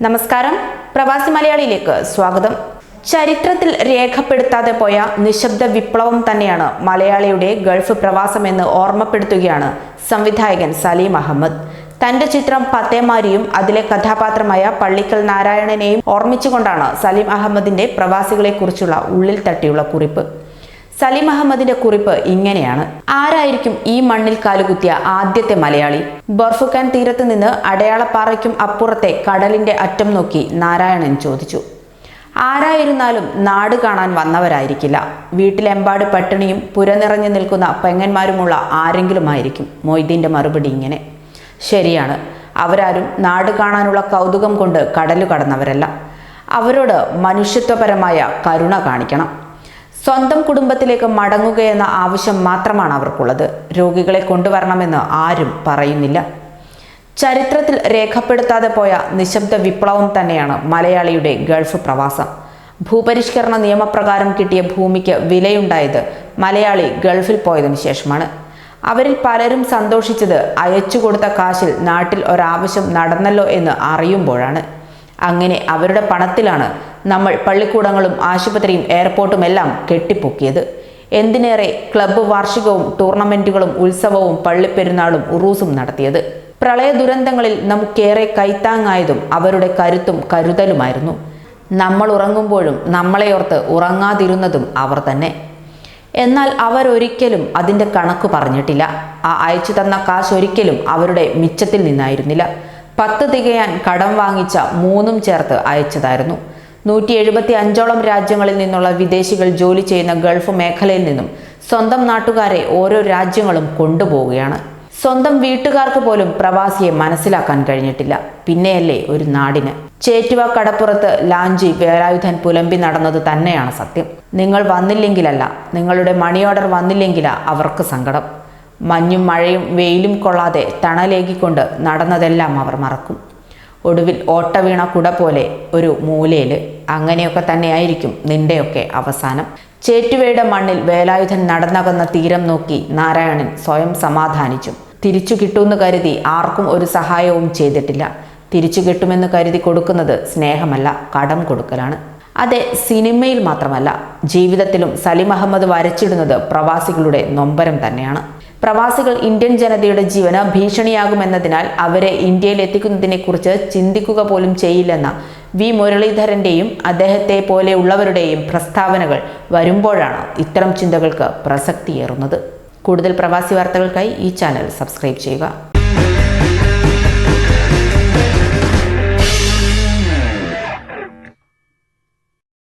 നമസ്കാരം, പ്രവാസി മലയാളിയിലേക്ക് സ്വാഗതം. ചരിത്രത്തിൽ രേഖപ്പെടുത്താതെ പോയ നിശബ്ദ വിപ്ലവം തന്നെയാണ് മലയാളിയുടെ ഗൾഫ് പ്രവാസമെന്ന് ഓർമ്മപ്പെടുത്തുകയാണ് സംവിധായകൻ സലീം അഹമ്മദ്. തന്റെ ചിത്രം പത്തേമാരിയും അതിലെ കഥാപാത്രമായ പള്ളിക്കൽ നാരായണനെയും ഓർമ്മിച്ചുകൊണ്ടാണ് സലീം അഹമ്മദിന്റെ പ്രവാസികളെക്കുറിച്ചുള്ള ഉള്ളിൽ തട്ടിയുള്ള കുറിപ്പ്. സലീം അഹമ്മദിന്റെ കുറിപ്പ് ഇങ്ങനെയാണ്: ആരായിരിക്കും ഈ മണ്ണിൽ കാലുകുത്തിയ ആദ്യത്തെ മലയാളി? ബർഫുക്കാൻ തീരത്ത് നിന്ന് അടയാളപ്പാറയ്ക്കും അപ്പുറത്തെ കടലിന്റെ അറ്റം നോക്കി നാരായണൻ ചോദിച്ചു. ആരായിരുന്നാലും നാട് കാണാൻ വന്നവരായിരിക്കില്ല. വീട്ടിലെമ്പാട് പട്ടിണിയും പുരനിറഞ്ഞു നിൽക്കുന്ന പെങ്ങന്മാരുമുള്ള ആരെങ്കിലുമായിരിക്കും. മൊയ്തീന്റെ മറുപടി ഇങ്ങനെ: ശരിയാണ്, അവരാരും നാട് കാണാനുള്ള കൗതുകം കൊണ്ട് കടലു കടന്നവരല്ല. അവരോട് മനുഷ്യത്വപരമായ കരുണ കാണിക്കണം. സ്വന്തം കുടുംബത്തിലേക്ക് മടങ്ങുകയെന്ന ആവശ്യം മാത്രമാണ് അവർക്കുള്ളത്. രോഗികളെ കൊണ്ടുവരണമെന്ന് ആരും പറയുന്നില്ല. ചരിത്രത്തിൽ രേഖപ്പെടുത്താതെ പോയ നിശബ്ദ വിപ്ലവം തന്നെയാണ് മലയാളിയുടെ ഗൾഫ് പ്രവാസം. ഭൂപരിഷ്കരണ നിയമപ്രകാരം കിട്ടിയ ഭൂമിക്ക് വിലയുണ്ടായത് മലയാളി ഗൾഫിൽ പോയതിനു ശേഷമാണ്. അവരിൽ പലരും സന്തോഷിച്ചത് അയച്ചു കൊടുത്ത കാശിൽ നാട്ടിൽ ഒരാവശ്യം നടന്നല്ലോ എന്ന് അറിയുമ്പോഴാണ്. അങ്ങനെ അവരുടെ പണത്തിലാണ് നമ്മൾ പള്ളിക്കൂടങ്ങളും ആശുപത്രിയും എയർപോർട്ടും എല്ലാം കെട്ടിപ്പൊക്കിയത്. എന്തിനേറെ ക്ലബ്ബ് വാർഷികവും ടൂർണമെന്റുകളും ഉത്സവവും പള്ളിപ്പെരുന്നാളും ഉറൂസും നടത്തിയത്. പ്രളയ ദുരന്തങ്ങളിൽ നമുക്കേറെ കൈത്താങ്ങായതും അവരുടെ കരുത്തും കരുതലുമായിരുന്നു. നമ്മൾ ഉറങ്ങുമ്പോഴും നമ്മളെയോർത്ത് ഉറങ്ങാതിരുന്നതും അവർ തന്നെ. എന്നാൽ അവരൊരിക്കലും അതിൻ്റെ കണക്ക് പറഞ്ഞിട്ടില്ല. ആ അയച്ചു തന്ന കാശ് ഒരിക്കലും അവരുടെ മിച്ചത്തിൽ നിന്നായിരുന്നില്ല. 10 തികയാൻ കടം വാങ്ങിച്ച 3 ചേർത്ത് അയച്ചതായിരുന്നു. 175ഓളം രാജ്യങ്ങളിൽ നിന്നുള്ള വിദേശികൾ ജോലി ചെയ്യുന്ന ഗൾഫ് മേഖലയിൽ നിന്നും സ്വന്തം നാട്ടുകാരെ ഓരോ രാജ്യങ്ങളും കൊണ്ടുപോവുകയാണ്. സ്വന്തം വീട്ടുകാർക്ക് പോലും പ്രവാസിയെ മനസ്സിലാക്കാൻ കഴിഞ്ഞിട്ടില്ല, പിന്നെയല്ലേ ഒരു നാടിന്. ചേറ്റുവ കടപ്പുറത്ത് ലാഞ്ചി വേലായുധൻ പുലമ്പി നടന്നത് തന്നെയാണ് സത്യം. നിങ്ങൾ വന്നില്ലെങ്കിലല്ല, നിങ്ങളുടെ മണി ഓർഡർ വന്നില്ലെങ്കിലാ അവർക്ക് സങ്കടം. മഞ്ഞും മഴയും വെയിലും കൊള്ളാതെ തണലേകിക്കൊണ്ട് നടന്നതെല്ലാം അവർ മറക്കും. ഒടുവിൽ ഓട്ട വീണ കുട പോലെ ഒരു മൂലയിൽ. അങ്ങനെയൊക്കെ തന്നെയായിരിക്കും നിന്റെയൊക്കെ അവസാനം. ചേറ്റുവയുടെ മണ്ണിൽ വേലായുധൻ നടന്നകന്ന തീരം നോക്കി നാരായണൻ സ്വയം സമാധാനിച്ചു. തിരിച്ചു കിട്ടുമെന്ന് കരുതി ആർക്കും ഒരു സഹായവും ചെയ്തിട്ടില്ല. തിരിച്ചു കിട്ടുമെന്ന് കരുതി കൊടുക്കുന്നത് സ്നേഹമല്ല, കടം കൊടുക്കലാണ്. അതെ, സിനിമയിൽ മാത്രമല്ല, ജീവിതത്തിലും സലീം അഹമ്മദ് വരച്ചിടുന്നത് പ്രവാസികളുടെ നൊമ്പരം തന്നെയാണ്. പ്രവാസികൾ ഇന്ത്യൻ ജനതയുടെ ജീവന് ഭീഷണിയാകുമെന്നതിനാൽ അവരെ ഇന്ത്യയിൽ എത്തിക്കുന്നതിനെക്കുറിച്ച് ചിന്തിക്കുക പോലും ചെയ്യില്ലെന്ന വി മുരളീധരൻ്റെയും അദ്ദേഹത്തെ പോലെയുള്ളവരുടെയും പ്രസ്താവനകൾ വരുമ്പോഴാണ് ഇത്തരം ചിന്തകൾക്ക് പ്രസക്തിയേറുന്നത്. കൂടുതൽ പ്രവാസി വാർത്തകൾക്കായി ഈ ചാനൽ സബ്സ്ക്രൈബ് ചെയ്യുക.